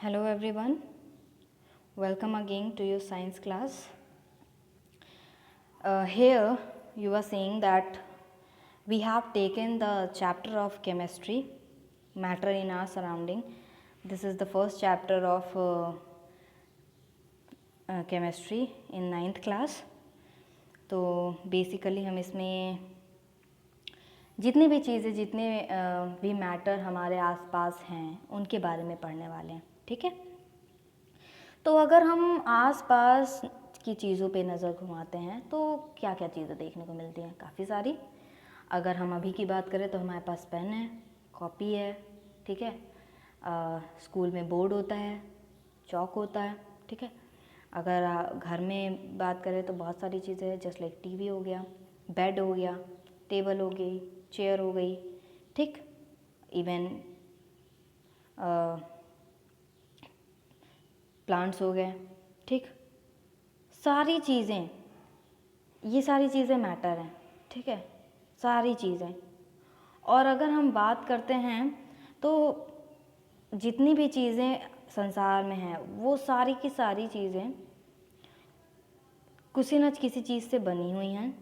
Hello everyone, welcome again to your science class. Here you are seeing that we have taken the chapter of chemistry, matter in our surrounding. This is the first chapter of chemistry in 9th class. तो basically हम इसमें जितनी भी चीज़ें जितने भी matter हमारे आसपास हैं उनके बारे में पढ़ने वाले हैं, ठीक है। तो अगर हम आसपास की चीज़ों पे नज़र घुमाते हैं तो क्या क्या चीज़ें देखने को मिलती हैं, काफ़ी सारी। अगर हम अभी की बात करें तो हमारे पास पेन है, कॉपी है, ठीक है। स्कूल में बोर्ड होता है, चौक होता है, ठीक है। अगर घर में बात करें तो बहुत सारी चीज़ें हैं, जैसे लाइक टीवी हो गया, बेड हो गया, टेबल हो गई, चेयर हो गई, ठीक। इवन प्लांट्स हो गए, ठीक। सारी चीज़ें, ये सारी चीज़ें मैटर हैं, ठीक है, सारी चीज़ें। और अगर हम बात करते हैं तो जितनी भी चीज़ें संसार में हैं वो सारी की सारी चीज़ें किसी न किसी चीज़ से बनी हुई हैं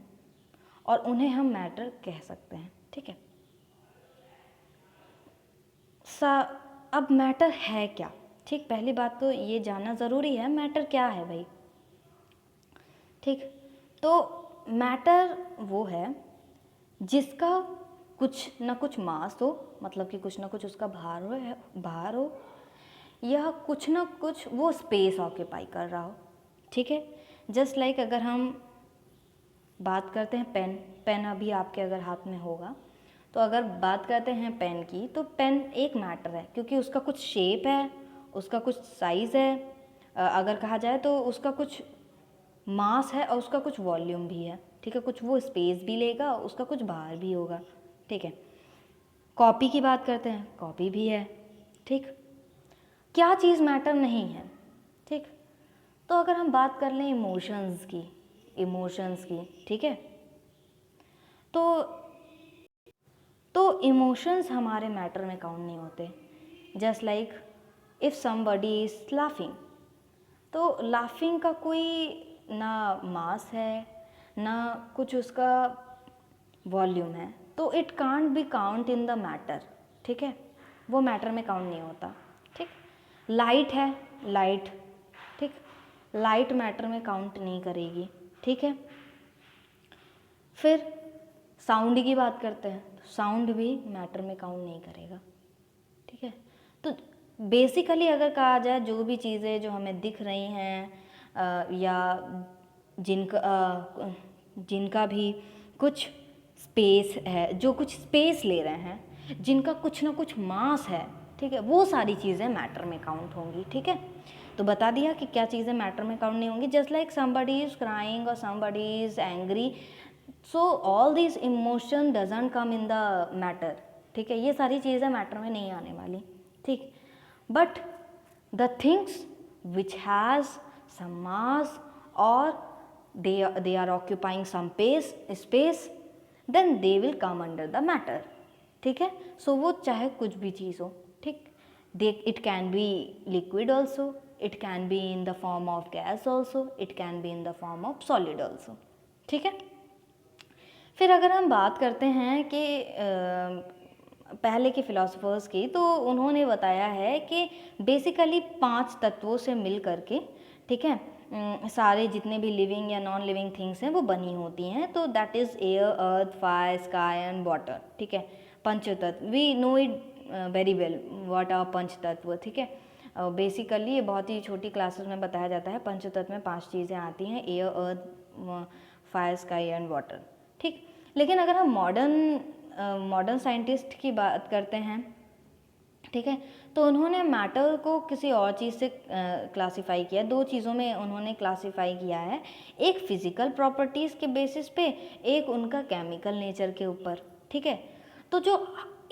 और उन्हें हम मैटर कह सकते हैं, ठीक है। अब मैटर है क्या, ठीक। पहली बात तो ये जानना ज़रूरी है मैटर क्या है भाई, ठीक। तो मैटर वो है जिसका कुछ ना कुछ मास हो, मतलब कि कुछ ना कुछ उसका भार हो या कुछ ना कुछ वो स्पेस ऑक्यूपाई कर रहा हो, ठीक है। जस्ट लाइक अगर हम बात करते हैं पेन अभी आपके अगर हाथ में होगा तो अगर बात करते हैं पेन की तो पेन एक मैटर है क्योंकि उसका कुछ शेप है, उसका कुछ साइज़ है, अगर कहा जाए तो उसका कुछ मास है और उसका कुछ वॉल्यूम भी है, ठीक है। कुछ वो स्पेस भी लेगा, उसका कुछ भार भी होगा, ठीक है। कॉपी की बात करते हैं, कॉपी भी है, ठीक। क्या चीज़ मैटर नहीं है, ठीक। तो अगर हम बात कर लें इमोशंस की, ठीक है, तो इमोशंस हमारे मैटर में काउंट नहीं होते। Just like if somebody is laughing, तो लाफिंग का कोई ना मास है ना कुछ उसका वॉल्यूम है, तो it can't be count in the matter, ठीक है। वो मैटर में काउंट नहीं होता, ठीक। लाइट है, लाइट, ठीक, लाइट मैटर में काउंट नहीं करेगी, ठीक है। फिर साउंड की बात करते हैं तो साउंड भी मैटर में काउंट नहीं करेगा, ठीक है। तो बेसिकली अगर कहा जाए जो भी चीज़ें जो हमें दिख रही हैं या जिनका भी कुछ स्पेस है, जो कुछ स्पेस ले रहे हैं, जिनका कुछ ना कुछ मास है, ठीक है, वो सारी चीज़ें मैटर में काउंट होंगी, ठीक है। तो बता दिया कि क्या चीज़ें मैटर में काउंट नहीं होंगी। Just like somebody is crying और somebody is angry, so all this emotion doesn't come in the matter, ठीक है। ये सारी चीज़ें मैटर में नहीं आने वाली, ठीक। But the things which has some mass और they are occupying some space then they will come under the matter, ठीक है। सो वो चाहे कुछ भी चीज़ हो, ठीक। it can be liquid also, it can be in the form of gas also, it can be in the form of solid also, ठीक है। फिर अगर हम बात करते हैं कि पहले के फिलोसोफर्स की, तो उन्होंने बताया है कि बेसिकली 5 तत्वों से मिल करके, ठीक है, सारे जितने भी लिविंग या नॉन लिविंग थिंग्स हैं वो बनी होती हैं। तो that is air, earth, fire, sky and water, ठीक है। पंचतत्व, we know it very well what are पंच तत्व, ठीक है। बेसिकली ये बहुत ही छोटी क्लासेस में बताया जाता है। पंचतत्व में 5 चीज़ें आती हैं, air, earth, fire, sky and water, ठीक। लेकिन अगर हम मॉडर्न साइंटिस्ट की बात करते हैं, ठीक है, तो उन्होंने मैटर को किसी और चीज़ से क्लासिफाई किया। 2 चीज़ों में उन्होंने क्लासिफाई किया है, एक फिज़िकल प्रॉपर्टीज़ के बेसिस पे, एक उनका केमिकल नेचर के ऊपर, ठीक है। तो जो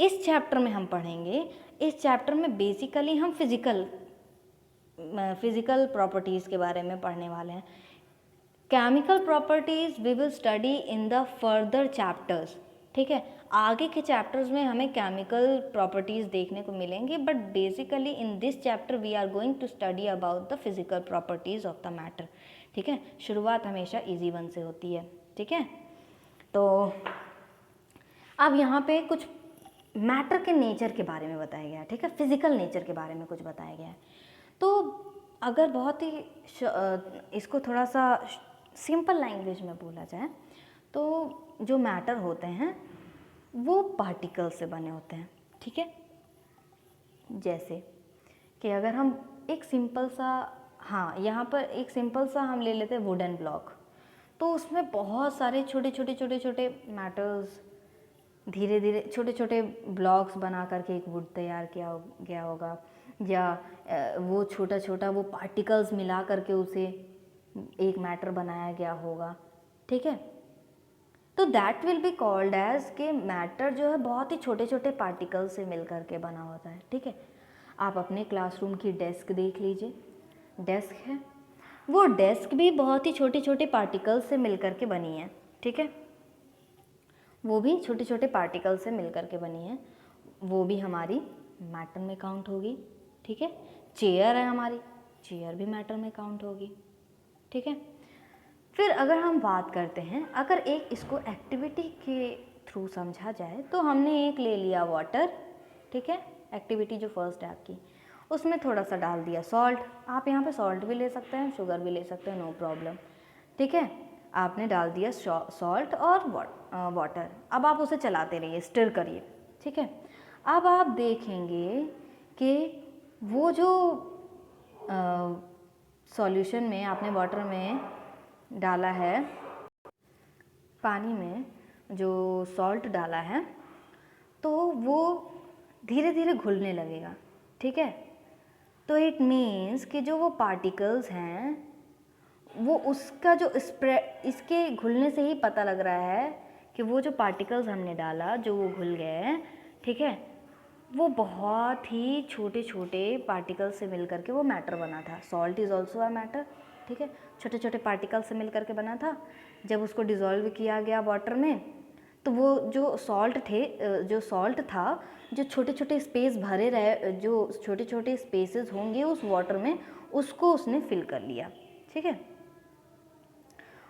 इस चैप्टर में हम पढ़ेंगे, इस चैप्टर में बेसिकली हम फिज़िकल प्रॉपर्टीज़ के बारे में पढ़ने वाले हैं। Chemical properties we will study in the further chapters, ठीक है। आगे के चैप्टर्स में हमें केमिकल प्रॉपर्टीज़ देखने को मिलेंगी, but basically in this chapter we are going to study about the physical properties of the matter. ठीक है, शुरुआत हमेशा इजी वन से होती है। ठीक है, तो अब यहाँ पे कुछ मैटर के नेचर के बारे में बताया गया है। ठीक है, फिजिकल नेचर के बारे में कुछ बताया गया है। तो अगर बहुत ही इसको थोड़ा सा सिंपल लैंग्वेज में बोला जाए तो जो मैटर होते हैं वो पार्टिकल से बने होते हैं। ठीक है, जैसे कि अगर हम एक सिंपल सा, हाँ यहाँ पर एक सिंपल सा हम ले लेते हैं वुडन ब्लॉक, तो उसमें बहुत सारे छोटे छोटे मैटर्स धीरे धीरे छोटे छोटे ब्लॉक्स बना करके एक वुड तैयार किया गया होगा, या वो छोटा छोटा वो पार्टिकल्स मिला करके उसे एक मैटर बनाया गया होगा। ठीक है, तो that will be called as के मैटर जो है बहुत ही छोटे छोटे पार्टिकल से मिल करके बना होता है। ठीक है, आप अपने क्लासरूम की डेस्क देख लीजिए, डेस्क है, वो डेस्क भी बहुत ही छोटे छोटे पार्टिकल से मिल करके बनी है। ठीक है, वो भी छोटे छोटे पार्टिकल से मिल करके बनी है, वो भी हमारी मैटर में काउंट होगी। ठीक है, चेयर है हमारी, चेयर भी मैटर में काउंट होगी। ठीक है, फिर अगर हम बात करते हैं, अगर एक इसको एक्टिविटी के थ्रू समझा जाए तो हमने एक ले लिया वाटर। ठीक है, एक्टिविटी जो फर्स्ट है आपकी, उसमें थोड़ा सा डाल दिया सॉल्ट। आप यहाँ पे सॉल्ट भी ले सकते हैं, शुगर भी ले सकते हैं, नो प्रॉब्लम। ठीक है, आपने डाल दिया सॉल्ट और वाटर। अब आप उसे चलाते रहिए, स्टिर करिए। ठीक है, अब आप देखेंगे कि वो जो सॉल्यूशन में आपने वाटर में डाला है, पानी में जो सॉल्ट डाला है, तो वो धीरे धीरे घुलने लगेगा। ठीक है, तो इट मीन्स कि जो वो पार्टिकल्स हैं वो उसका जो स्प्रेड, इसके घुलने से ही पता लग रहा है कि वो जो पार्टिकल्स हमने डाला जो वो घुल गए हैं। ठीक है, वो बहुत ही छोटे छोटे पार्टिकल्स से मिल करके वो मैटर बना था। Salt is also a matter. ठीक है, छोटे छोटे पार्टिकल्स से मिल करके बना था। जब उसको डिज़ोल्व किया गया वाटर में, तो वो जो सॉल्ट था, जो छोटे छोटे स्पेस भरे रहे, जो छोटे छोटे स्पेसेस होंगे उस वाटर में, उसको उसने फिल कर लिया। ठीक है,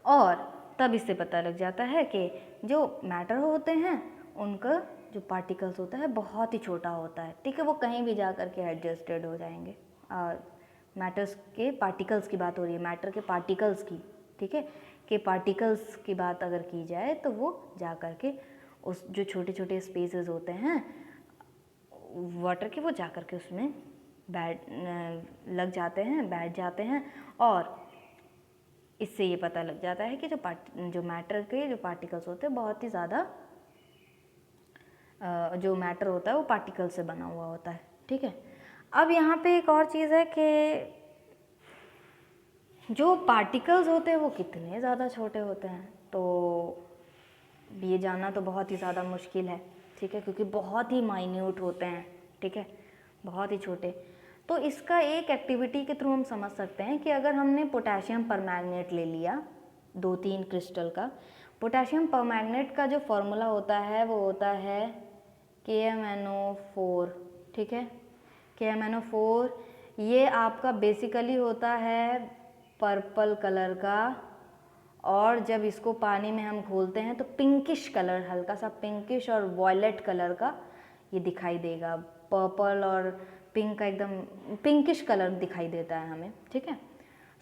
और तब इससे पता लग जाता है कि जो मैटर होते हैं उनका जो पार्टिकल्स होता है बहुत ही छोटा होता है। ठीक है, वो कहीं भी जा कर के एडजस्टेड हो जाएंगे। मैटर्स के पार्टिकल्स की बात हो रही है, मैटर के पार्टिकल्स की। ठीक है, कि पार्टिकल्स की बात अगर की जाए तो वो जा कर के उस जो छोटे छोटे स्पेसेस होते हैं वाटर के, वो जा कर के उसमें बैठ जाते हैं, और इससे ये पता लग जाता है कि जो मैटर के जो पार्टिकल्स होते हैं बहुत ही ज़्यादा, जो मैटर होता है वो पार्टिकल से बना हुआ होता है। ठीक है, अब यहाँ पे एक और चीज़ है कि जो पार्टिकल्स होते हैं वो कितने ज़्यादा छोटे होते हैं, तो ये जानना तो बहुत ही ज़्यादा मुश्किल है। ठीक है, क्योंकि बहुत ही माइन्यूट होते हैं। ठीक है, बहुत ही छोटे। तो इसका एक एक्टिविटी के थ्रू हम समझ सकते हैं कि अगर हमने पोटेशियम परमैंगनेट ले लिया 2-3 क्रिस्टल का, पोटेशियम परमैंगनेट का जो फॉर्मूला होता है वो होता है KMnO4। ठीक है, KMnO4 ये आपका बेसिकली होता है पर्पल कलर का, और जब इसको पानी में हम घोलते हैं तो पिंकिश कलर, हल्का सा पिंकिश और वॉयलेट कलर का ये दिखाई देगा। पर्पल और पिंक का एकदम पिंकिश कलर दिखाई देता है हमें। ठीक है,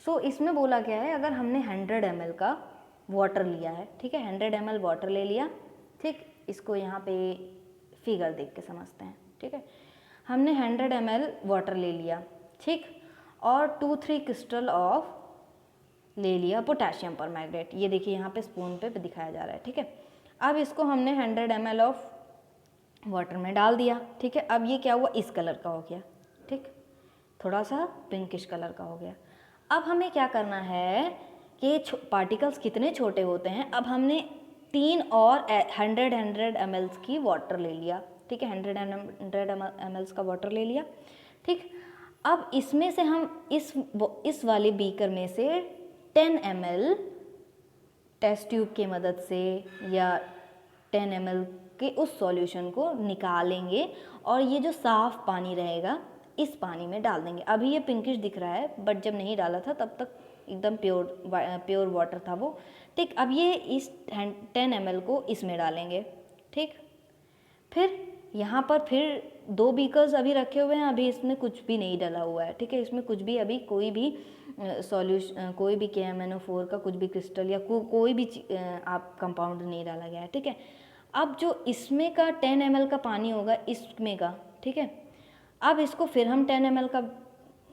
सो इसमें बोला गया है अगर हमने 100 ml का वाटर लिया है। ठीक है, 100 ml वाटर ले लिया। ठीक, इसको यहाँ पे फिगर देख के समझते हैं। ठीक है, हमने 100 ml वाटर ले लिया। ठीक, और 2-3 क्रिस्टल ऑफ ले लिया पोटेशियम परमैंगनेट। ये देखिए यहाँ पे स्पून पे दिखाया जा रहा है। ठीक है, अब इसको हमने 100 ml ऑफ वाटर में डाल दिया। ठीक है, अब ये क्या हुआ, इस कलर का हो गया। ठीक, थोड़ा सा पिंकिश कलर का हो गया। अब हमें क्या करना है कि पार्टिकल्स कितने छोटे होते हैं। अब हमने 3 और 100 ml की वाटर ले लिया। ठीक है, 100 ml का वाटर ले लिया। ठीक, अब इसमें से हम इस वाले बीकर में से 10 ml टेस्ट ट्यूब की मदद से या 10 ml के उस सॉल्यूशन को निकालेंगे और ये जो साफ़ पानी रहेगा इस पानी में डाल देंगे। अभी ये पिंकिश दिख रहा है बट जब नहीं डाला था तब तक एकदम प्योर वाटर था वो, ठीक। अब ये इस 10 ml को इसमें डालेंगे, ठीक। फिर यहाँ पर फिर 2 बीकर्स अभी रखे हुए हैं, अभी इसमें कुछ भी नहीं डला हुआ है, ठीक है। इसमें कुछ भी अभी कोई भी सॉल्यूशन, कोई भी KMnO4 का कुछ भी क्रिस्टल या कोई भी आप कंपाउंड नहीं डाला गया है, ठीक है। अब जो इसमें का 10 ml का पानी होगा इसमें का, ठीक है। अब इसको फिर हम 10 ml का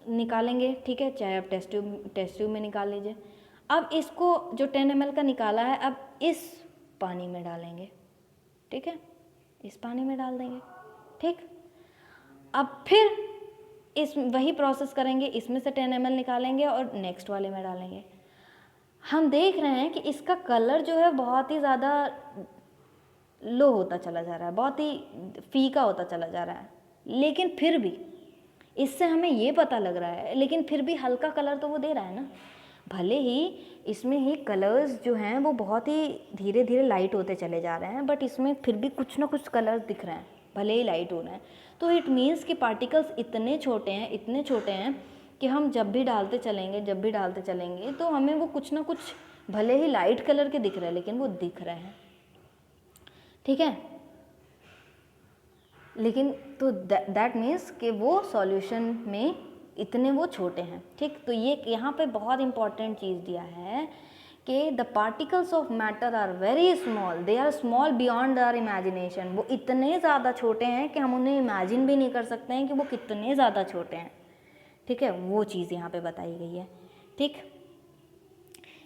निकालेंगे, ठीक है, चाहे आप टेस्ट ट्यूब में निकाल लीजिए। अब इसको जो 10 ml का निकाला है अब इस पानी में डालेंगे, ठीक है, इस पानी में डाल देंगे, ठीक। अब फिर इस वही प्रोसेस करेंगे, इसमें से 10 ml निकालेंगे और नेक्स्ट वाले में डालेंगे। हम देख रहे हैं कि इसका कलर जो है बहुत ही ज़्यादा लो होता चला जा रहा है, बहुत ही फीका होता चला जा रहा है, लेकिन फिर भी इससे हमें ये पता लग रहा है, लेकिन फिर भी हल्का कलर तो वो दे रहा है ना। भले ही इसमें ही कलर्स जो हैं वो बहुत ही धीरे धीरे लाइट होते चले जा रहे हैं, बट इसमें फिर भी कुछ ना कुछ कलर्स दिख रहे हैं, भले ही लाइट हो रहे हैं। तो इट मीन्स कि पार्टिकल्स इतने छोटे हैं, इतने छोटे हैं कि हम जब भी डालते चलेंगे तो हमें वो कुछ ना कुछ भले ही लाइट कलर के दिख रहे हैं लेकिन वो दिख रहे हैं, ठीक है। लेकिन तो दैट मीन्स कि वो सॉल्यूशन में इतने वो छोटे हैं, ठीक। तो ये यहाँ पे बहुत इंपॉर्टेंट चीज़ दिया है कि the particles of matter are very small, they are small beyond our imagination. वो इतने ज़्यादा छोटे हैं कि हम उन्हें इमेजिन भी नहीं कर सकते हैं कि वो कितने ज़्यादा छोटे हैं, ठीक है। वो चीज़ यहाँ पे बताई गई है, ठीक।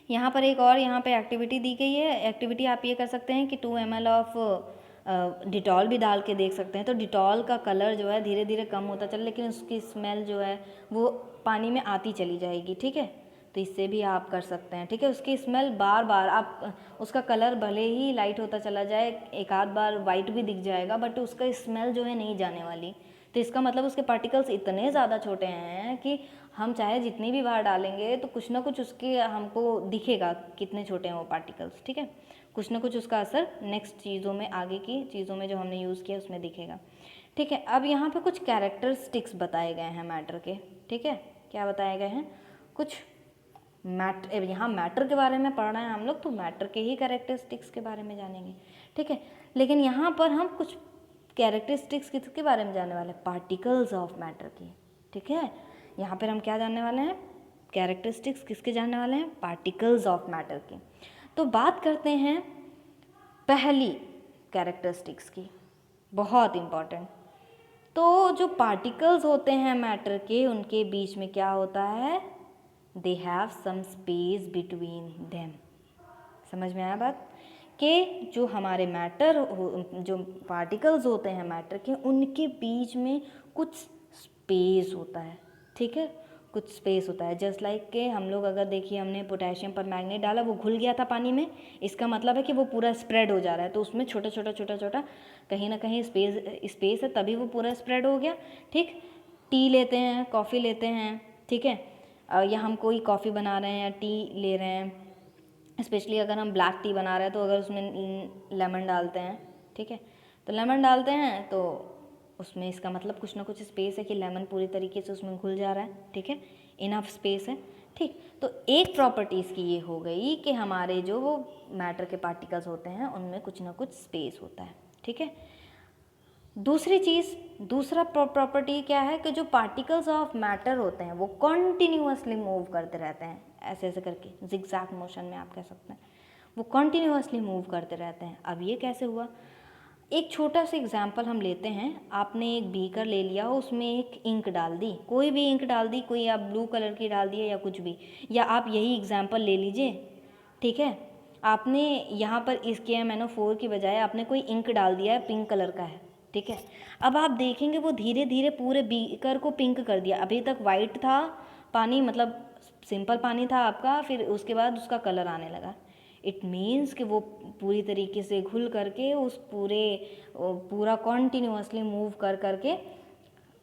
यहाँ पर एक और यहाँ पे एक्टिविटी दी गई है। एक्टिविटी आप ये कर सकते हैं कि 2 ml ऑफ डिटॉल भी डाल के देख सकते हैं। तो डिटॉल का कलर जो है धीरे धीरे कम होता चला, लेकिन उसकी स्मेल जो है वो पानी में आती चली जाएगी, ठीक है। तो इससे भी आप कर सकते हैं, ठीक है। उसकी स्मेल बार बार आप, उसका कलर भले ही लाइट होता चला जाए, एक आध बार वाइट भी दिख जाएगा, बट उसका स्मेल जो है नहीं जाने वाली। तो इसका मतलब उसके पार्टिकल्स इतने ज़्यादा छोटे हैं कि हम चाहे जितनी भी बार डालेंगे तो कुछ ना कुछ उसके हमको दिखेगा कितने छोटे हैं वो पार्टिकल्स, ठीक है। कुछ ना कुछ उसका असर नेक्स्ट चीज़ों में, आगे की चीज़ों में जो हमने यूज़ किया उसमें दिखेगा, ठीक है। अब यहाँ पे कुछ कैरेक्टरिस्टिक्स बताए गए हैं मैटर के, ठीक है। क्या बताए गए हैं? कुछ यहाँ मैटर के बारे में पढ़ रहे हैं हम लोग, तो मैटर के ही कैरेक्टरिस्टिक्स के बारे में जानेंगे, ठीक है। लेकिन यहाँ पर हम कुछ कैरेक्टरिस्टिक्स किसके बारे में जानने वाले हैं? पार्टिकल्स ऑफ मैटर की, ठीक है। यहाँ पर हम क्या जानने वाले हैं? कैरेक्टरिस्टिक्स किसके जानने वाले हैं? पार्टिकल्स ऑफ मैटर की। तो बात करते हैं पहली कैरेक्टरिस्टिक्स की, बहुत इम्पॉर्टेंट। तो जो पार्टिकल्स होते हैं मैटर के, उनके बीच में क्या होता है? They have some space between them. समझ में आया बात? कि जो हमारे जो पार्टिकल्स होते हैं मैटर के, उनके बीच में कुछ स्पेस होता है, ठीक है, कुछ स्पेस होता है। जस्ट लाइक के हम लोग अगर देखिए, हमने पोटेशियम पर मैग्नेट डाला, वो घुल गया था पानी में, इसका मतलब है कि वो पूरा स्प्रेड हो जा रहा है। तो उसमें छोटा छोटा कहीं ना कहीं स्पेस है, तभी वो पूरा स्प्रेड हो गया, ठीक। टी लेते हैं, कॉफ़ी लेते हैं, ठीक है, या हम कोई कॉफ़ी बना रहे हैं या टी ले रहे हैं, स्पेशली अगर हम ब्लैक टी बना रहे हैं तो अगर उसमें लेमन डालते हैं, ठीक है, तो लेमन डालते हैं तो उसमें इसका मतलब कुछ ना कुछ स्पेस है कि लेमन पूरी तरीके से उसमें घुल जा रहा है, ठीक है, इनफ स्पेस है, ठीक। तो एक प्रॉपर्टीज़ की ये हो गई कि हमारे जो वो मैटर के पार्टिकल्स होते हैं उनमें कुछ ना कुछ स्पेस होता है, ठीक है। दूसरी चीज़, दूसरा प्रॉपर्टी क्या है कि जो पार्टिकल्स ऑफ मैटर होते हैं वो कॉन्टीन्यूअसली मूव करते रहते हैं, ऐसे ऐसे करके जिगजैग मोशन में आप कह सकते हैं, वो कॉन्टीन्यूअसली मूव करते रहते हैं। अब ये कैसे हुआ? एक छोटा सा एग्जाम्पल हम लेते हैं। आपने एक बीकर ले लिया, उसमें एक इंक डाल दी, कोई भी इंक डाल दी, कोई आप ब्लू कलर की डाल दी या कुछ भी, या आप यही एग्जाम्पल ले लीजिए, ठीक है। आपने यहाँ पर इस KMnO4 की बजाय आपने कोई इंक डाल दिया है, पिंक कलर का है, ठीक है। अब आप देखेंगे वो धीरे धीरे पूरे बीकर को पिंक कर दिया। अभी तक वाइट था पानी, मतलब सिंपल पानी था आपका, फिर उसके बाद उसका कलर आने लगा। इट मीन्स कि वो पूरी तरीके से घुल करके उस पूरा कॉन्टीन्यूअसली मूव कर करके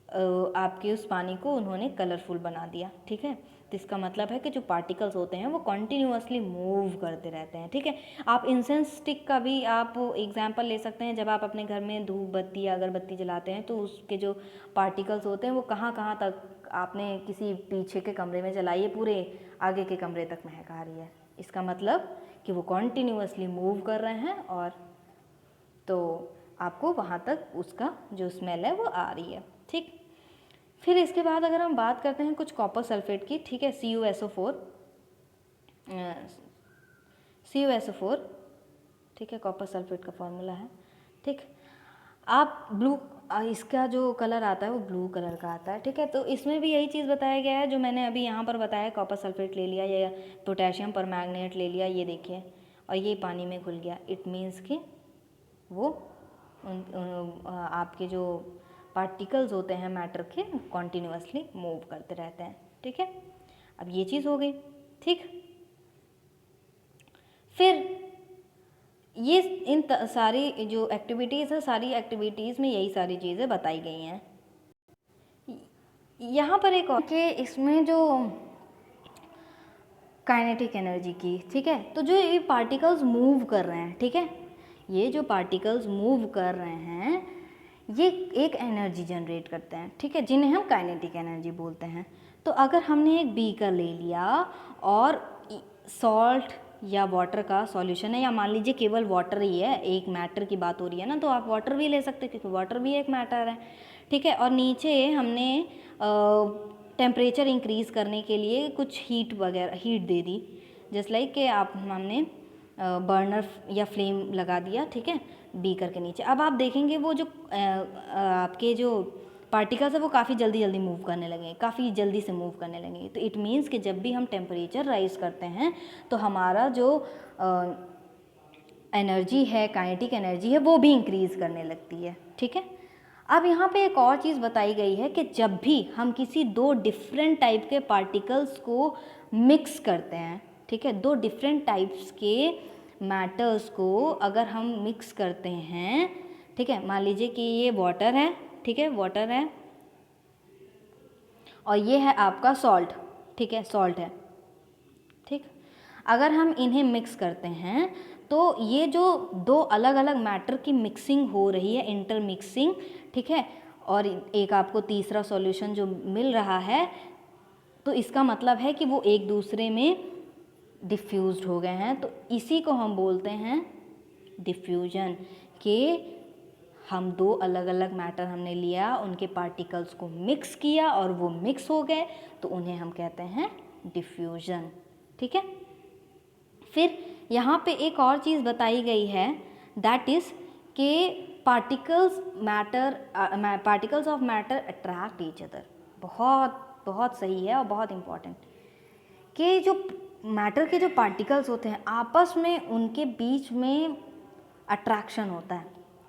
आपके उस पानी को उन्होंने कलरफुल बना दिया, ठीक है। तो इसका मतलब है कि जो पार्टिकल्स होते हैं वो कॉन्टीन्यूअसली मूव करते रहते हैं, ठीक है। आप इंसेंस स्टिक का भी आप एग्जांपल ले सकते हैं। जब आप अपने घर में धूप बत्ती या अगरबत्ती जलाते हैं तो उसके जो पार्टिकल्स होते हैं वो कहाँ कहाँ तक आपने किसी पीछे के कमरे में जलाई है, पूरे आगे के कमरे तक महक आ रही है। इसका मतलब कि वो कॉन्टीन्यूअसली मूव कर रहे हैं और तो आपको वहाँ तक उसका जो स्मेल है वो आ रही है, ठीक। फिर इसके बाद अगर हम बात करते हैं कुछ कॉपर सल्फेट की, ठीक है, CuSO4, ठीक है, कॉपर सल्फेट का फॉर्मूला है, ठीक। आप ब्लू, इसका जो कलर आता है वो ब्लू कलर का आता है, ठीक है। तो इसमें भी यही चीज़ बताया गया है जो मैंने अभी यहाँ पर बताया। कॉपर सल्फेट ले लिया या पोटेशियम परमैंगनेट ले लिया, ये देखिए, और ये पानी में घुल गया। इट मीन्स कि वो आपके जो पार्टिकल्स होते हैं मैटर के कॉन्टीन्यूअसली मूव करते रहते हैं, ठीक है। अब ये चीज़ हो गई, ठीक। फिर ये इन सारी जो एक्टिविटीज़ है, सारी एक्टिविटीज़ में यही सारी चीज़ें बताई गई हैं। यहाँ पर एक और कि इसमें जो काइनेटिक एनर्जी की, ठीक है, तो जो ये पार्टिकल्स मूव कर रहे हैं, ठीक है, ये जो पार्टिकल्स मूव कर रहे हैं ये एक एनर्जी जनरेट करते हैं, ठीक है, जिन्हें हम काइनेटिक एनर्जी बोलते हैं। तो अगर हमने एक बीकर ले लिया और सॉल्ट या वाटर का सॉल्यूशन है, या मान लीजिए केवल वाटर ही है, एक मैटर की बात हो रही है ना, तो आप वाटर भी ले सकते हैं क्योंकि वाटर भी एक मैटर है, ठीक है। और नीचे हमने टेम्परेचर इंक्रीज़ करने के लिए कुछ हीट वगैरह हीट दे दी, जस्ट लाइक कि हमने बर्नर या फ्लेम लगा दिया, ठीक है, बीकर के नीचे। अब आप देखेंगे वो जो आपके जो पार्टिकल्स है वो काफ़ी जल्दी जल्दी मूव करने लगेंगे, काफ़ी जल्दी से मूव करने लगेंगे। तो इट मीन्स कि जब भी हम टेम्परेचर राइज करते हैं तो हमारा जो एनर्जी है, काइनेटिक एनर्जी है, वो भी इंक्रीज़ करने लगती है, ठीक है। अब यहाँ पे एक और चीज़ बताई गई है कि जब भी हम किसी दो डिफरेंट टाइप के पार्टिकल्स को मिक्स करते हैं, ठीक है, दो डिफरेंट टाइप्स के मैटर्स को अगर हम मिक्स करते हैं, ठीक है, मान लीजिए कि ये वाटर है, ठीक है, वाटर है, और ये है आपका सॉल्ट, ठीक है, सॉल्ट है, ठीक। अगर हम इन्हें मिक्स करते हैं तो ये जो दो अलग अलग मैटर की मिक्सिंग हो रही है, इंटर मिक्सिंग, ठीक है, और एक आपको तीसरा सॉल्यूशन जो मिल रहा है, तो इसका मतलब है कि वो एक दूसरे में डिफ्यूज्ड हो गए हैं। तो इसी को हम बोलते हैं डिफ्यूजन, कि हम दो अलग अलग मैटर हमने लिया, उनके पार्टिकल्स को मिक्स किया और वो मिक्स हो गए, तो उन्हें हम कहते हैं डिफ्यूजन, ठीक है। फिर यहाँ पे एक और चीज़ बताई गई है, दैट इज़ कि particles of matter attract each other. बहुत बहुत सही है और बहुत इम्पॉर्टेंट, कि जो मैटर के जो पार्टिकल्स होते हैं आपस में उनके बीच में अट्रैक्शन होता है,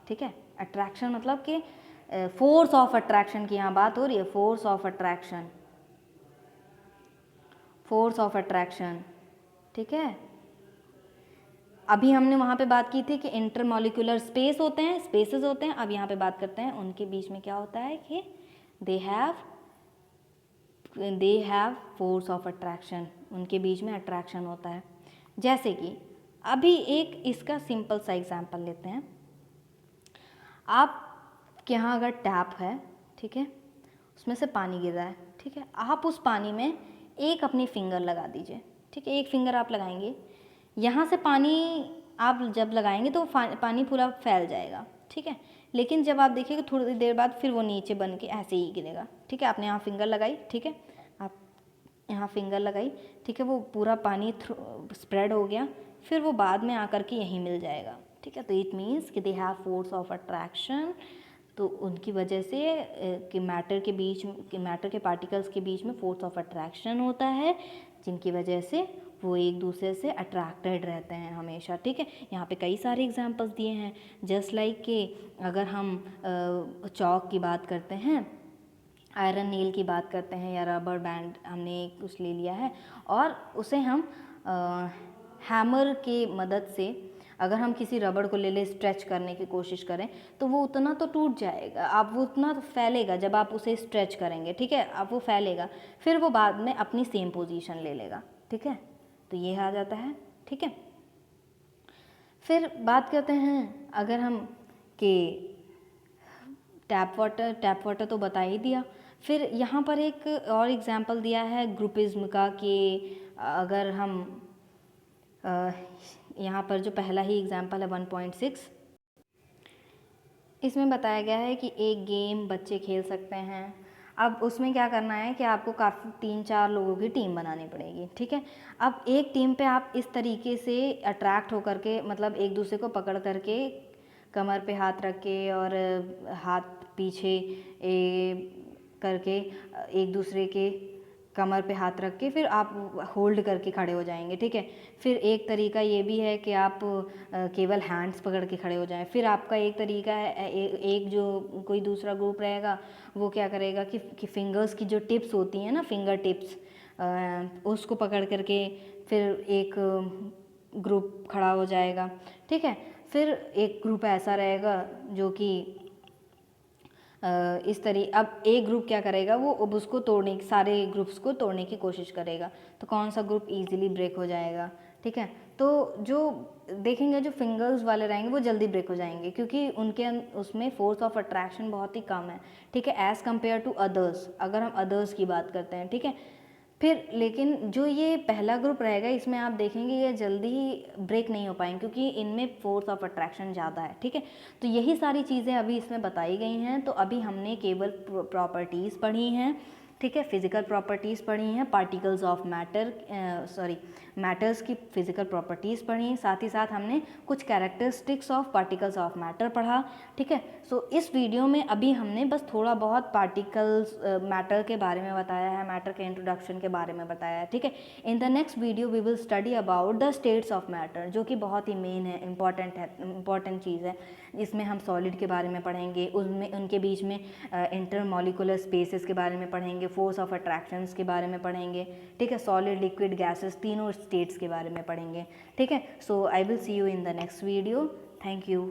ठीक है। अट्रैक्शन मतलब कि फोर्स ऑफ अट्रैक्शन की यहाँ बात हो रही है, फोर्स ऑफ अट्रैक्शन, ठीक है। अभी हमने वहाँ पे बात की थी कि इंटरमॉलिक्यूलर स्पेसेस होते हैं। अब यहाँ पे बात करते हैं उनके बीच में क्या होता है कि they have force of attraction, उनके बीच में अट्रैक्शन होता है। जैसे कि अभी एक इसका सिंपल सा एग्जांपल लेते हैं। आपके यहाँ अगर टैप है, ठीक है, उसमें से पानी गिर रहा है, ठीक है, आप उस पानी में एक अपनी फिंगर लगा दीजिए, ठीक है, एक फिंगर आप लगाएंगे, यहाँ से पानी आप जब लगाएंगे तो पानी पूरा फैल जाएगा, ठीक है। लेकिन जब आप देखिएगा थोड़ी देर बाद फिर वो नीचे बन के ऐसे ही गिरेगा, ठीक है। आपने यहाँ फिंगर लगाई, ठीक है, आप यहाँ फिंगर लगाई, ठीक है, वो पूरा पानी स्प्रेड हो गया, फिर वो बाद में आकर के यहीं मिल जाएगा, ठीक है। तो इट मीन्स कि they have force of attraction, तो उनकी वजह से कि मैटर के पार्टिकल्स के बीच में फोर्स ऑफ अट्रैक्शन होता है, जिनकी वजह से वो एक दूसरे से अट्रैक्टेड रहते हैं हमेशा, ठीक है। यहाँ पे कई सारे एग्जांपल्स दिए हैं, जस्ट लाइक कि अगर हम चॉक की बात करते हैं, आयरन नील की बात करते हैं, या रबर बैंड हमने कुछ ले लिया है और उसे हम हैमर की मदद से अगर हम किसी रबड़ को ले ले स्ट्रेच करने की कोशिश करें तो वो उतना तो टूट जाएगा, आप वो उतना तो फैलेगा जब आप उसे स्ट्रेच करेंगे, ठीक है, अब वो फैलेगा, फिर वो बाद में अपनी सेम पोजीशन ले लेगा, ठीक है। तो ये आ जाता है, ठीक है। फिर बात करते हैं अगर हम कि टैप वाटर तो बता ही दिया। फिर यहाँ पर एक और एग्जांपल दिया है ग्रुपिज्म का कि अगर हम यहाँ पर जो पहला ही एग्जांपल है 1.6, इसमें बताया गया है कि एक गेम बच्चे खेल सकते हैं। अब उसमें क्या करना है कि आपको काफ़ी 3-4 लोगों की टीम बनानी पड़ेगी, ठीक है। अब एक टीम पे आप इस तरीके से अट्रैक्ट होकर के, मतलब एक दूसरे को पकड़ करके कमर पे हाथ रख के और हाथ पीछे करके एक दूसरे के कमर पे हाथ रख के फिर आप होल्ड करके खड़े हो जाएंगे, ठीक है। फिर एक तरीका ये भी है कि आप केवल हैंड्स पकड़ के खड़े हो जाएं। फिर आपका एक तरीका है, एक जो कोई दूसरा ग्रुप रहेगा वो क्या करेगा कि फिंगर्स की जो टिप्स होती हैं ना, फिंगर टिप्स, उसको पकड़ करके फिर एक ग्रुप खड़ा हो जाएगा, ठीक है। फिर एक ग्रुप ऐसा रहेगा जो कि अब एक ग्रुप क्या करेगा, वो अब उसको तोड़ने, सारे ग्रुप्स को तोड़ने की कोशिश करेगा, तो कौन सा ग्रुप इजीली ब्रेक हो जाएगा, ठीक है। तो जो देखेंगे जो फिंगर्स वाले रहेंगे वो जल्दी ब्रेक हो जाएंगे क्योंकि उनके उसमें फोर्स ऑफ अट्रैक्शन बहुत ही कम है, ठीक है, एज़ कम्पेयर टू अदर्स, अगर हम अदर्स की बात करते हैं, ठीक है। फिर लेकिन जो ये पहला ग्रुप रहेगा इसमें आप देखेंगे ये जल्दी ब्रेक नहीं हो पाएंगे क्योंकि इनमें फोर्स ऑफ अट्रैक्शन ज़्यादा है, ठीक है। तो यही सारी चीज़ें अभी इसमें बताई गई हैं। तो अभी हमने केवल प्रॉपर्टीज़ पढ़ी हैं, ठीक है, फिजिकल प्रॉपर्टीज़ पढ़ी हैं, पार्टिकल्स ऑफ मैटर, मैटर्स की फिजिकल प्रॉपर्टीज़ पढ़ी, साथ ही साथ हमने कुछ characteristics of particles of matter पढ़ा, ठीक है। सो इस वीडियो में अभी हमने बस थोड़ा बहुत पार्टिकल्स मैटर के बारे में बताया है, मैटर के इंट्रोडक्शन के बारे में बताया है, ठीक है। In the next video we will study about the states of matter, जो कि बहुत ही मेन है, इम्पॉर्टेंट चीज़ है। इसमें हम सॉलिड के बारे में पढ़ेंगे, उनमें उनके बीच में इंटरमॉलिकुलर स्पेसेस के बारे में पढ़ेंगे, फोर्स ऑफ अट्रैक्शंस के बारे में पढ़ेंगे, ठीक है, सॉलिड लिक्विड गैसेस तीनों स्टेट्स के बारे में पढ़ेंगे, ठीक है। So I will see you in the next video. Thank you.